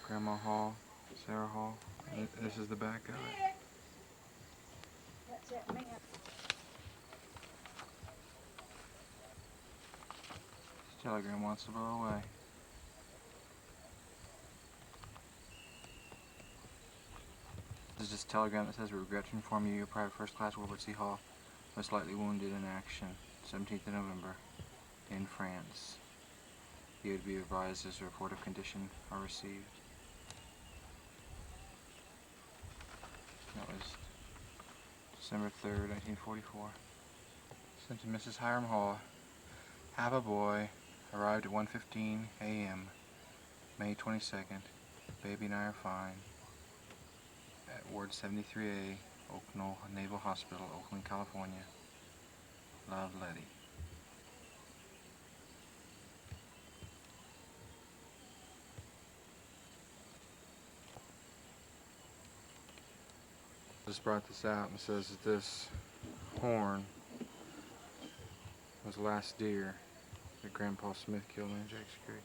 Grandma Hall, Sarah Hall. And this is the back of it. That's that man. This telegram wants to blow away. This is just a telegram that says, "We regret to inform you, Private First Class Wilbert C. Hall was slightly wounded in action, 17th of November, in France. You would be advised as a report of condition are received." That was December 3rd, 1944. Sent to Mrs. Hiram Hall. Have a boy. Arrived at 1:15 a.m. May 22nd. Baby and I are fine. At Ward 73A, Oak Knoll Naval Hospital, Oakland, California. Love, Letty. Just brought this out and says that this horn was the last deer that Grandpa Smith killed in Jack's Creek.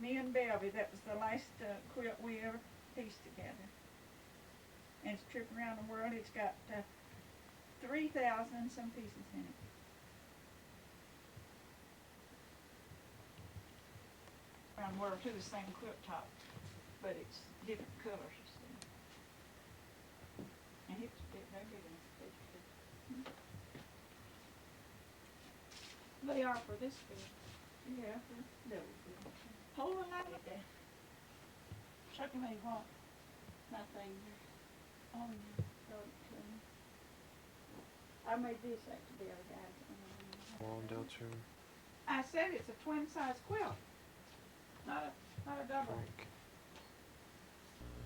Me and Belby, that was the last quilt we ever pieced together. And it's a trip around the world. It's got 3,000 and some pieces in it. Around the world too, the same quilt top, but it's different colors, you see. And it's they're big enough. They are for this big. Yeah, for double big. Hold on like that. Show me what? Nothing. Oh, no. I made this after the other guys. Wall Deltrum. I said it's a twin size quilt. Not a double. Frank.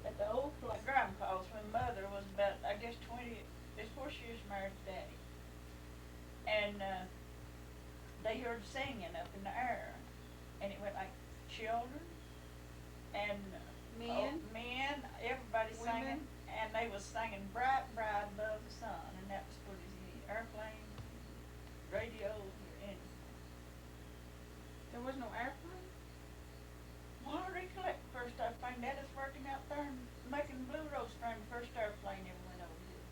At the old place, Grandpa's when Mother was about, I guess 4 years married to Daddy. And they heard singing up in the air. And it went like children and men, everybody singing. And they was singing Bright, Bright Above the Sun. And that was for the airplane, radio, or anything. There was no airplane? Well, I recollect the first airplane. Dad is working out there and making Blue Rose frame, the first airplane ever went over here.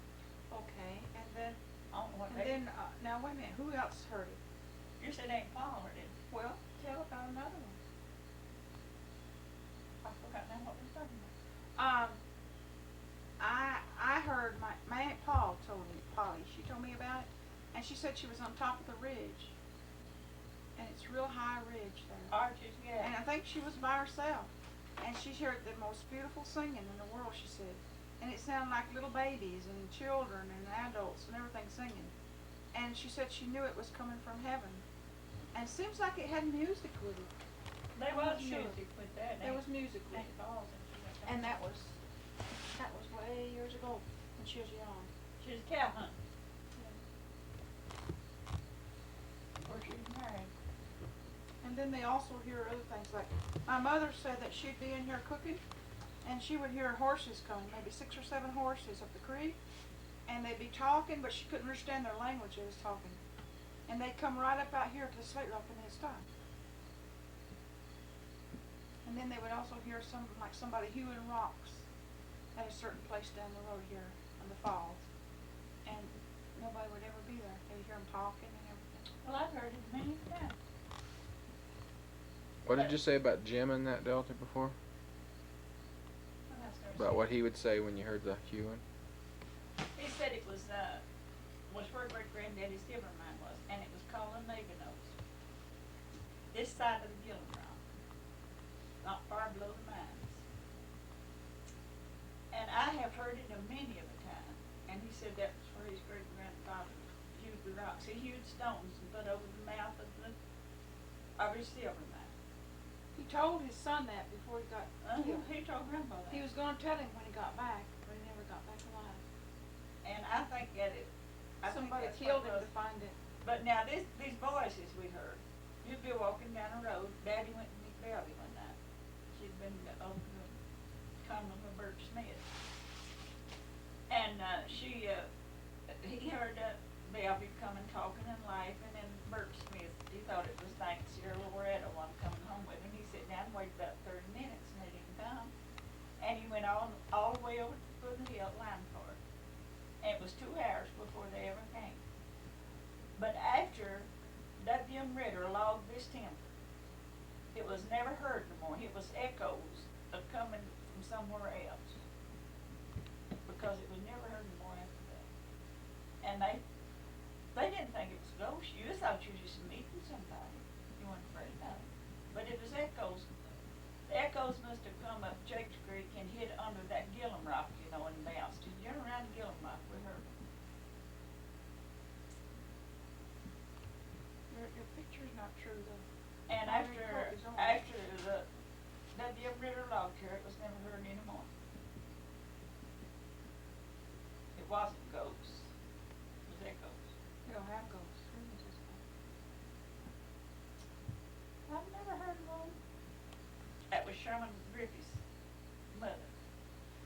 Okay, and then, I don't know what they. now wait a minute, who else heard it? You said Aunt Paul heard it. Well, tell about another one. I forgot now what we're talking about. I heard my Aunt Paul told me, Polly, she told me about it, and she said she was on top of the ridge. And it's real high ridge there. Arches, yeah. And I think she was by herself. And she heard the most beautiful singing in the world, she said. And it sounded like little babies and children and adults and everything singing. And she said she knew it was coming from heaven. And it seems like it had music with it. There was music with that. There was music with Aunt it. Paul's And that was way years ago when she was young. She was a cow hunter. Or she was married. And then they also hear other things, like my mother said that she'd be in here cooking and she would hear horses coming, maybe 6 or 7 horses up the creek, and they'd be talking, but she couldn't understand their language they was talking. And they'd come right up out here to the slate rock and they'd stop. And then they would also hear like somebody hewing rocks at a certain place down the road here on the falls. And nobody would ever be there. They'd hear them talking and everything. Well, I've heard it many times. What did you say about Jim in that Delta before? About what he would say when you heard the hewing? He said it was where great granddaddy's Silvermine was, and it was called a Nose. This side of the Gillibrand, not far below the mines. And I have heard it a many of a time, and he said that was where his great grandfather hewed the rocks. He hewed stones and put over the mouth of his Silvermine. He told his son that before he got killed. He told Grandpa that. He was going to tell him when he got back, but he never got back alive. And I think that Somebody killed him to find it. But now these voices we heard, you'd be walking down the road. Daddy went to meet Belly one night. She'd been over the common with Bert Smith. And he heard Belly coming talking and laughing, and Bert Smith, he thought it was Nancy or Loretta one come waited about 30 minutes and they didn't come. And he went all the way over to the foot of the hill line for it. And it was 2 hours before they ever came. But after W.M. Ritter logged this timber, it was never heard no more. It was echoes of coming from somewhere else. Because it was never heard no more after that. And they didn't think it was a ghost. You just thought you were just meeting somebody. You weren't afraid of it. But it was echoes. The echoes must have come up Jakes Creek and hid under that Gillum Rock, you know, and bounced. Did you ever around Gillum Rock? We heard them. Your picture's not true though. And Mary after Cook is on. the W.M. Ritter logged here, it was never heard anymore. It wasn't ghosts. It was echoes. You don't have ghosts. I've never heard of one. That was Sherman Griffith's mother.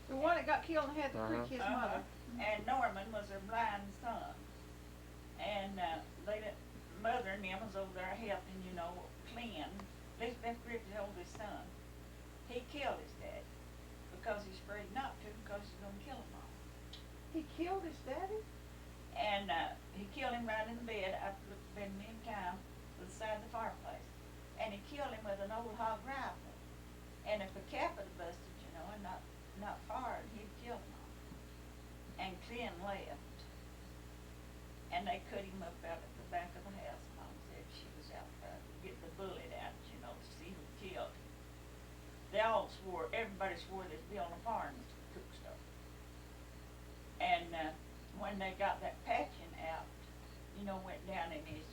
The one that got killed in Heather Creek, his Uh-huh. mother. And Norman was her blind son. And mother and them was over there helping, you know, Clint, Elizabeth Griffith's oldest son. He killed his dad because he's afraid not to, because he's gonna kill him all. He killed his daddy? And he killed him right in the bed after been in time to the side of the fireplace. And he killed him with an old hog rifle. And if a cap had busted, you know, and not fired, he'd kill him all. And Clint left. And they cut him up out at the back of the house. Mom said she was out there to get the bullet out, you know, to see who killed him. They all swore, everybody swore they'd be on a farm in Cookstown. And when they got that patching out, you know, went down in his,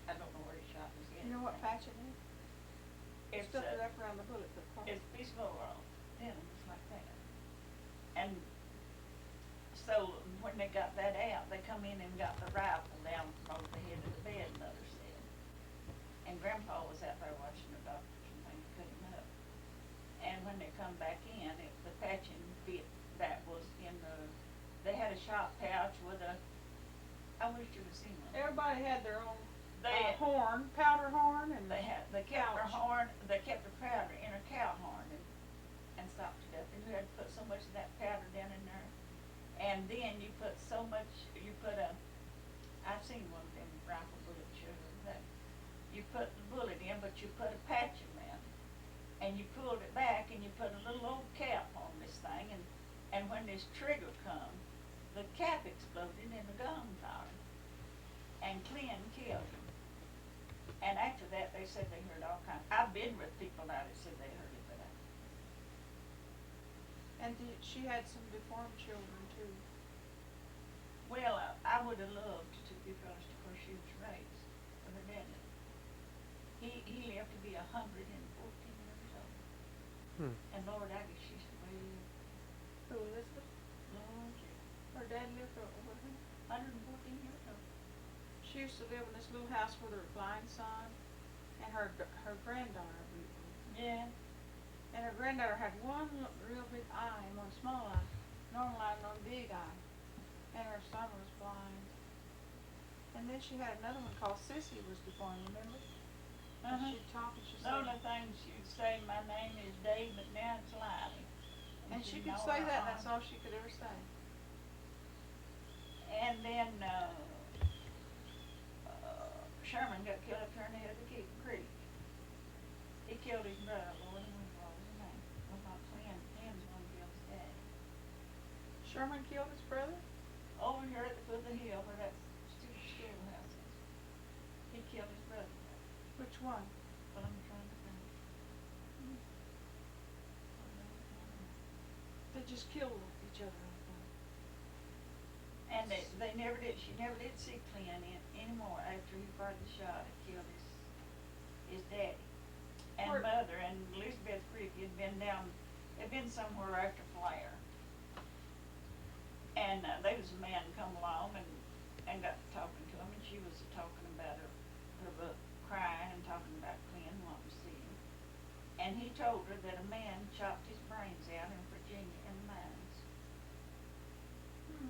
I don't know where he shot his head. You know what patching is? It's Stuff it up around the bullet. it's a piece of overall, denim, just like that. And so when they got that out, they come in and got the rifle down from over the head of the bed, mother said. And Grandpa was out there watching the doctors and things cut him up. And when they come back in, the patching bit that was in they had a shot pouch with I wish you would seen one. Everybody had their own They powder horn, and They kept their Couch. horn, they kept their powder in a cow horn and stopped it up, and you had to put so much of that powder down in there. And then you put I've seen one of them rifle bullet shooters, that you put the bullet in, but you put a patch around it. And you pulled it back and you put a little old cap on this thing, and when this trigger come, the cap exploded in the gunpowder. And Clint killed him. And after that, they said they heard all kinds. I've been with people now that said they heard it, but she had some deformed children too. well, I would have loved to be honest, of course she was raised, but her dad lived. He lived to be 114 years old. And Lord, I guess she's way, Who, Elizabeth? Lord, yeah, Her dad lived over here. 114 years old. She used to live in this little house with her blind son and her granddaughter. Yeah. And her granddaughter had one real big eye and one small eye, normal eye and one big eye. And her son was blind. And then she had another one called Sissy was deformed, remember? And Uh-huh. she'd talk and she'd The say, only thing she'd say, my name is Dave, but now it's Lily. and she she'd could know say her that, arm. that's all she could ever say. And then, Sherman got killed up here in the head of the Creek. He killed his brother, Lord, and what was his name? Was not Clint's one killed his dad. Sherman killed his brother? Over here at the foot of the hill where that schoolhouse is. He killed his brother. Which one? But I'm trying to think. They just killed each other. I think. And they never did, she never did see Clint anymore after he fired the shot and killed his daddy. And Where- mother and Elizabeth Creek had been somewhere after Flair. And there was a man come along and got to talking to him, and she was talking about her book, crying and talking about Clint and wanting to see him. And he told her that a man chopped his brains out in Virginia in the mines.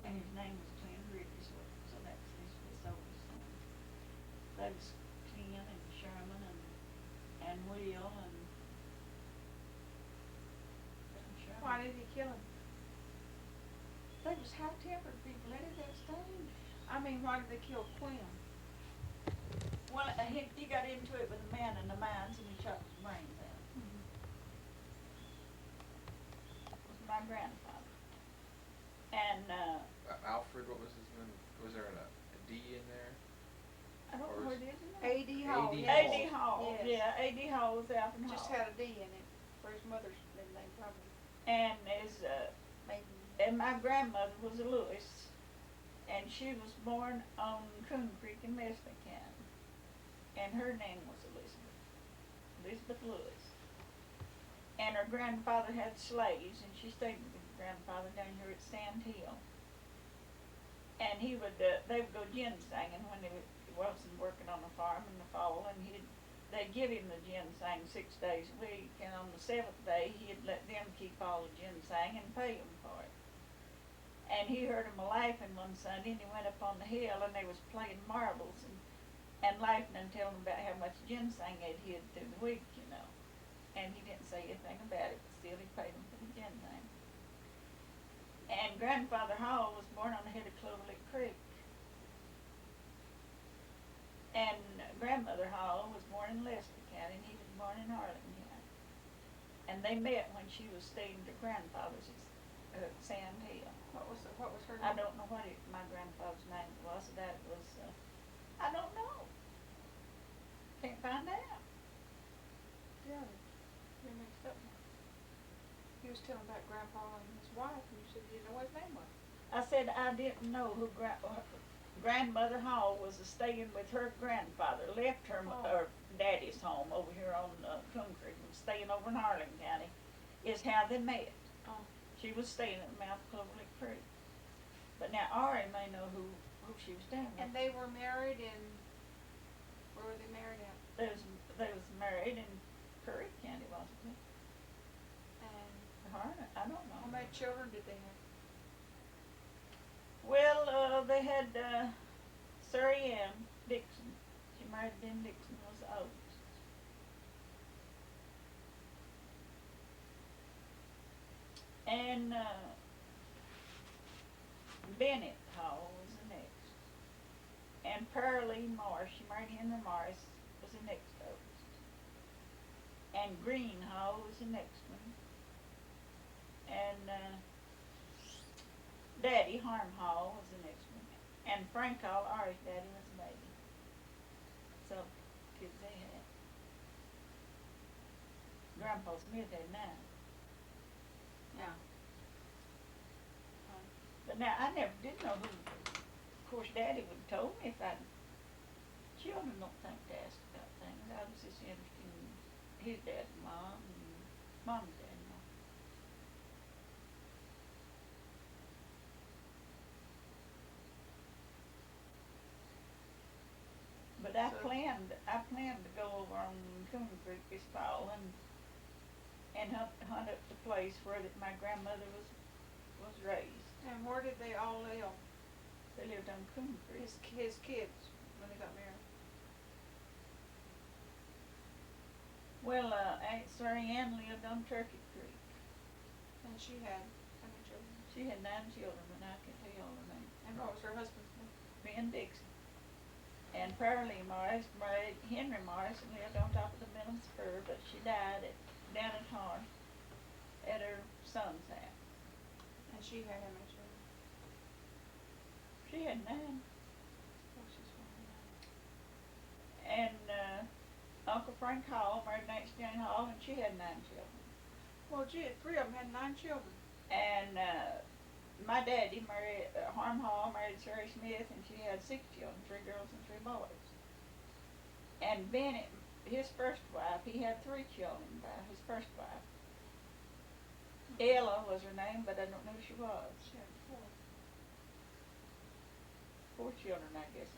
And his name was Clint Griffith, so that's his oldest son. That was Clint and Sherman and Will and Why did he kill him? They was hot-tempered people, let it that stage. I mean, why did they kill Quinn? Well, he got into it with a man in the mines and he chopped his brains out. It was my grandfather. And, Alfred, what was his name? Was there a D in there? I don't know what it is. A.D. Hall. A.D. yes. A.D. Hall, Yes. yeah, A.D. Hall was Alfred Hall. Just had a D in it for his mother's middle name, probably. And his, Maybe. and my grandmother was a Lewis, and she was born on Coon Creek in Leslie County. And her name was Elizabeth Lewis. And her grandfather had slaves, and she stayed with her grandfather down here at Sand Hill. And he would, they would go ginsenging when he wasn't working on the farm in the fall, and they'd give him the ginseng 6 days a week, and on the 7th day, he'd let them keep all the ginseng and pay them for it. And he heard them laughing one Sunday, and he went up on the hill, and they was playing marbles, and laughing and telling about how much ginseng they'd hid through the week, you know. And he didn't say anything about it, but still he paid them for the ginseng. And Grandfather Hall was born on the head of Clover Lick Creek. And Grandmother Hall was born in Leslie County, and he was born in Arlington County. And they met when she was staying at her grandfather's at Sand Hill. What was her name? I don't know what my grandfather's name was. That was, I don't know. Can't find out. Yeah, you're mixed up now. He was telling about Grandpa and his wife, and you said you didn't know what his name was. I said I didn't know who Grandmother Hall was staying with her grandfather. Left her daddy's home over here on Coon Creek and staying over in Harlan County. Is how they met. Oh. She was staying at the mouth of Clover Lick Creek. But now Ari may know who she was down with. And they were married in, where were they married at? They was married in Curry County, wasn't they? And Harlan, I don't know. how many children did they have? Well, they had Surrey Ann Dixon. She married Ben Dixon, was the oldest. And Bennett Hall was the next. And Pearlie Morris, she married Henry Morris, was the next oldest. And Green Hall was the next one. And Daddy Harm Hall was the next one. And Frank Hall, Ari's daddy, was a baby. So, kids they had. Grandpa Smith had 9. Yeah. But now, I never did know who, of course, Daddy would have told me if I'd, children don't think to ask about things. I was just interested in his dad and mom, and mom and dad and mom. But I planned to go over on Coon Creek this fall and hunt up the place where my grandmother was raised. And where did they all live? They lived on Coon Creek. His kids, when they got married? Well, Aunt Surrey Ann lived on Turkey Creek. And she had how many children? She had 9 children, and I can tell you all their names. And what was her husband's name? Ben Dixon. And Pearlie Morris married Henry Morris and lived on top of the Middle Spur, but she died down at Harm at her son's house. And she had how many children? She had 9. Oh, she's fine. And Uncle Frank Hall married Nancy Jane Hall, and she had 9 children. Well, gee, 3 of them had 9 children. And my daddy married, Harm Hall married Sarah Smith, and she had 6 children, 3 girls and 3 boys. And Bennett, his first wife, he had 3 children by his first wife. Ella was her name, but I don't know who she was. She had 4. 4 children, I guess.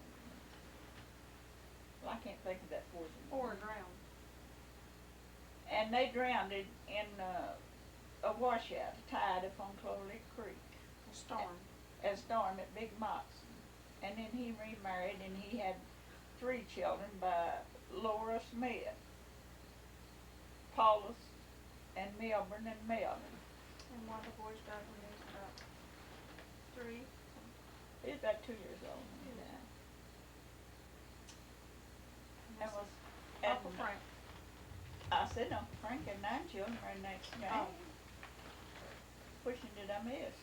Well, I can't think of that 4th one. 4 drowned. And they drowned in a washout, tide up on Clover Lick Creek. A storm. A storm at Big Moxon. And then he remarried, and he had 3 children by Laura Smith, Paulus, and Melbourne and Melvin. And one of the boys died when he was about 3. He was about 2 years old when he Yeah. died. And That this was, is Uncle and Frank. I said Uncle Frank had 9 children right next to me. Oh. Which one did I miss?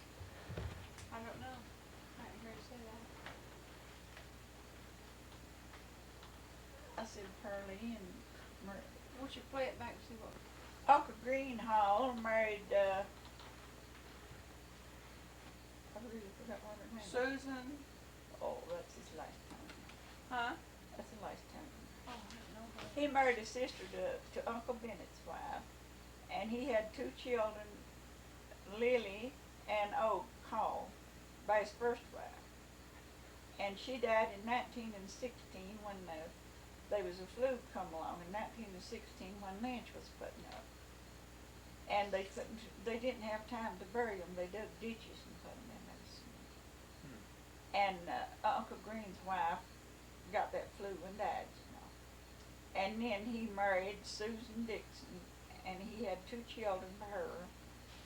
I don't know. I didn't hear you say that. I said Pearlie and Won't you play it back and see what? Uncle Greenhall married, I really forgot what her name was. Susan. Oh, that's his lifetime. Huh? That's a lifetime. Oh, I don't know her. He married a sister to Uncle Bennett's wife, and he had 2 children, Lily and Call, by his first wife. And she died in 1916 when there was a flu come along in 1916 when Lynch was putting up. And they didn't have time to bury them. They dug ditches and put them in there. And Uncle Green's wife got that flu and died, you know. And then he married Susan Dixon, and he had 2 children by her,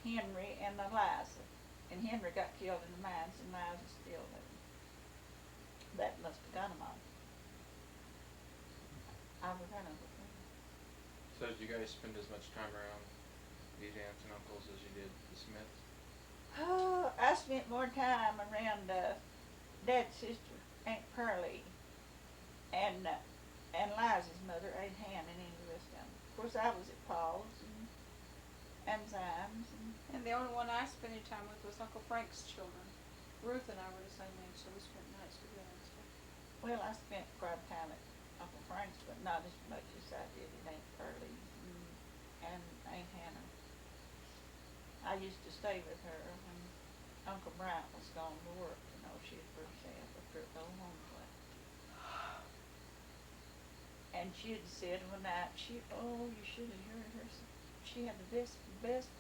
Henry and Eliza. And Henry got killed in the mines, and Eliza's still living. That must have got him on. I forgot Uncle Green. So did you guys spend as much time around these aunts and uncles as you did the Smiths? Oh, I spent more time around Dad's sister, Aunt Pearlie, and Liza's mother, Aunt Hannah, and any of the rest of them. Of course, I was at Paul's and Zimes. And the only one I spent any time with was Uncle Frank's children. Ruth and I were the same age, so we spent nights together and stuff. Well, I spent quite a time at Uncle Frank's, but not as much as I did at Aunt Pearlie's and Aunt Hannah. I used to stay with her when Uncle Bryant was gone to work. You know, she had first had a trip home play. And she had said one night, you should have heard her. She had the best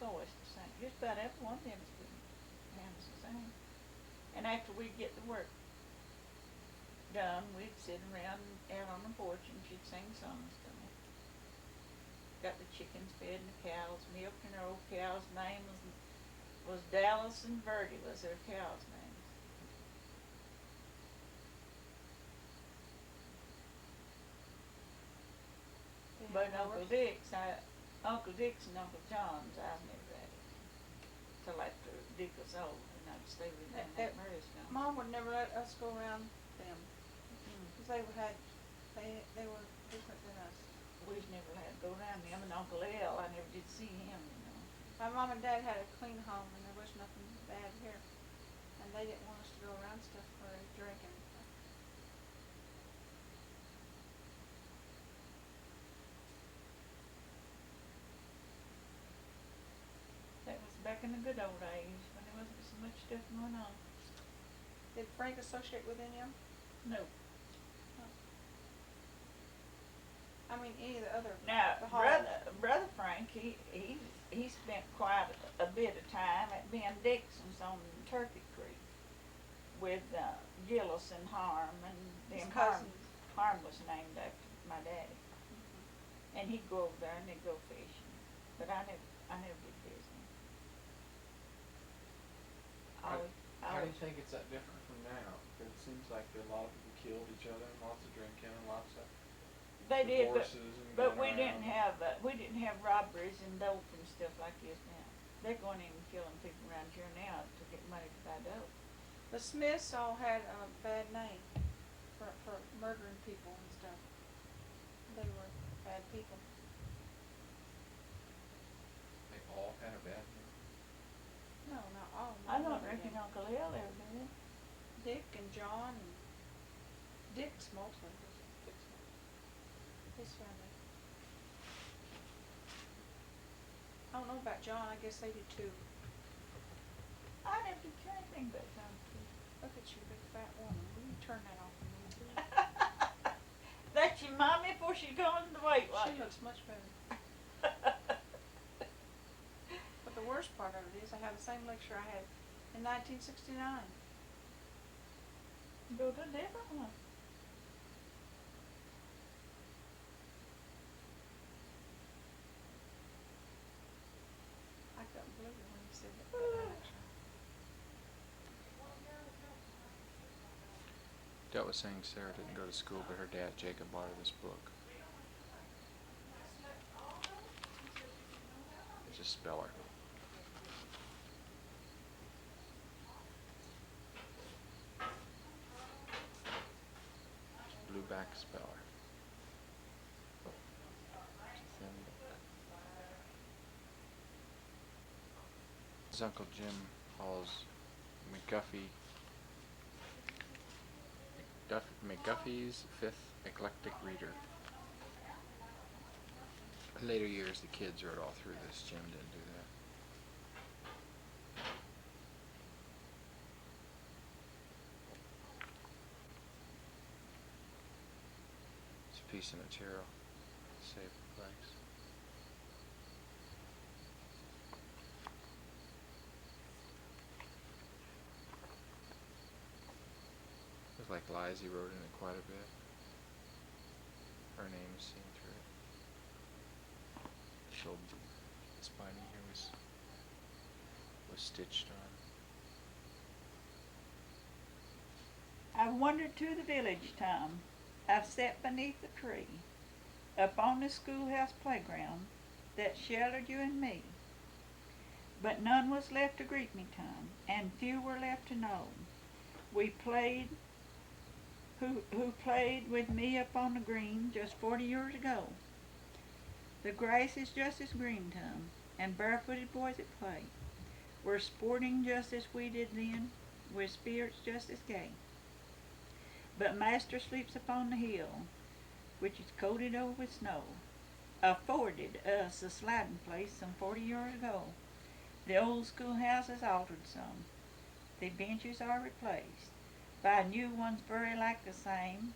voice to sing. Just about every one of them was good hands to sing. And after we'd get the work done, we'd sit around out on the porch and she'd sing songs to me. Got the chickens fed and the cows milked, and her old cow's name was Dallas and Verdi was their cow's names. But Uncle Dick's and Uncle John's, I've never had it till after Dick was old, and I'd stay with them at Murraystown. Mom would never let us go around them because they were different than us. We've never had to go around them, and Uncle L, I never did see him, you know. My mom and dad had a clean home, and there was nothing bad here, and they didn't want us to go around stuff for drinking. That was back in the good old days when there wasn't so much stuff going on. Did Frank associate with any of them? No. I mean, any of the other. Now, the Halls. brother Frank, he spent quite a bit of time at Ben Dixon's on Turkey Creek with Gillis and Harm and His them. cousins. Harm was named after my daddy, and he'd go over there and they'd go fishing. But I never did visit him. How do you think it's that different from now? Because it seems like a lot of people killed each other, and lots of drinking, and lots of They did, divorces and but going around. we didn't have robberies and dope and stuff like this now. They're going in and killing people around here now to get money to buy dope. The Smiths all had a bad name for murdering people and stuff. They were bad people. They all had a bad name. No, not all. I None don't of them reckon did. Uncle L ever did. Dick and John and Dick's mostly. His family. I don't know about John. I guess they did too. I never did try anything but John. Look at you, big fat woman. Will you turn that off a little bit? That's your mommy before she's gone to Weight She Watchers. looks much better. But the worst part of it is I have the same lecture I had in 1969. Go to a different one. I couldn't believe it when he said that. Dad was saying Sarah didn't go to school, but her dad, Jacob, bought her this book. It's a speller. Blueback speller. It's a thin book. His Uncle Jim Hall's McGuffey's Fifth Eclectic Reader. In later years, the kids wrote all through this. Jim didn't do that. It's a piece of material. Save the place. Looks like Lizzie wrote in it quite a bit. Her name is seen through it. This binding here was stitched on. I've wandered to the village, Tom. I've sat beneath the tree, up on the schoolhouse playground that sheltered you and me. But none was left to greet me, Tom, and few were left to know. We played, who played with me up on the green just 40 years ago. The grass is just as green, Tom, and barefooted boys at play. We're sporting just as we did then, with spirits just as gay. But Master sleeps upon the hill, which is coated over with snow, afforded us a sliding place some 40 years ago. The old schoolhouse is altered some. The benches are replaced by new ones very like the same.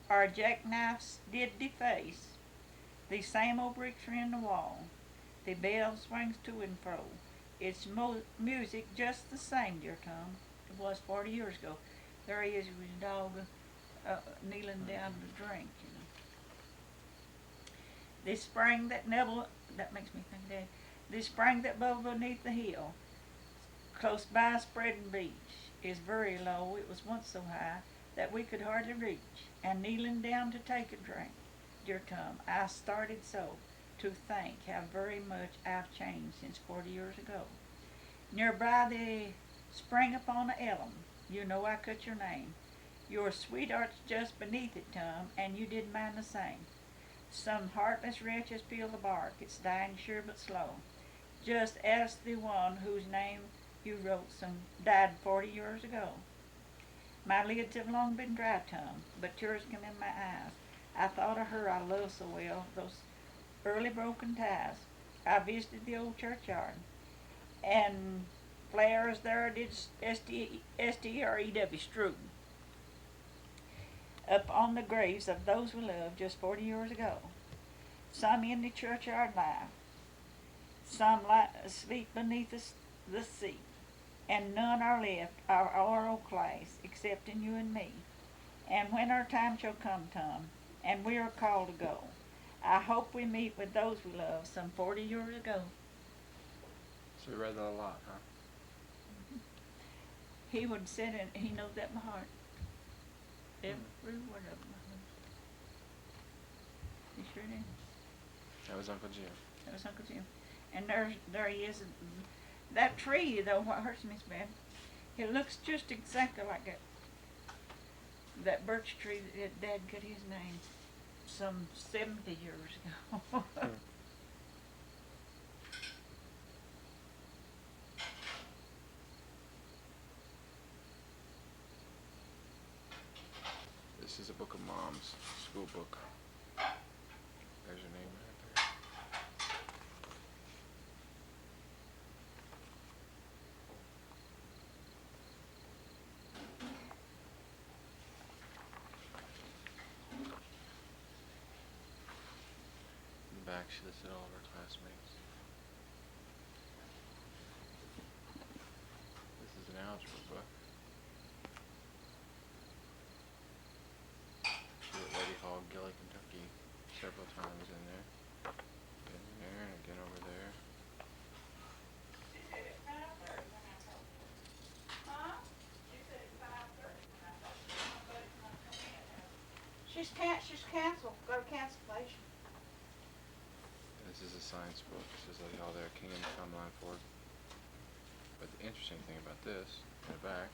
Our jackknives did deface. The same old bricks are in the wall. The bell swings to and fro. It's music just the same, dear Tom. It was 40 years ago. There he is with his dog kneeling down to drink, you know. This spring that makes me think, Dad. This spring that bubbled beneath the hill, close by a spreading beach, is very low. It was once so high that we could hardly reach. And kneeling down to take a drink, dear Tom, I started so to think how very much I've changed since 40 years ago. Nearby the spring upon the elm, you know I cut your name. Your sweetheart's just beneath it, Tom, and you did mine the same. Some heartless wretch has peeled the bark. It's dying sure but slow. Just as the one whose name you wrote died 40 years ago. My lids have long been dry, Tom, but tears come in my eyes. I thought of her I loved so well, those early broken ties. I visited the old churchyard, and flowers there did S-T-R-E-W strew up on the graves of those we loved just 40 years ago. Some in the churchyard lie, some lie asleep beneath the sea, and none are left our old class except in you and me. And when our time shall come, Tom, and we are called to go, I hope we meet with those we loved some 40 years ago. So you read that a lot, huh? He would sit and he knows that by heart. Every word of it. He sure did. That was Uncle Jim. That was Uncle Jim. And there he is. That tree, though, what hurts me is bad. It looks just exactly like that birch tree that Dad got his name some 70 years ago. This is a book of Mom's school book. There's her name right there. In the back, she listed all of her classmates. This is an algebra book. She was at Lady Hall, Gilly, Kentucky, several times in there. In there and again over there. She's canceled, got a cancellation. This is a science book. This is like all their Kingdom Come line for. But the interesting thing about this, in the back,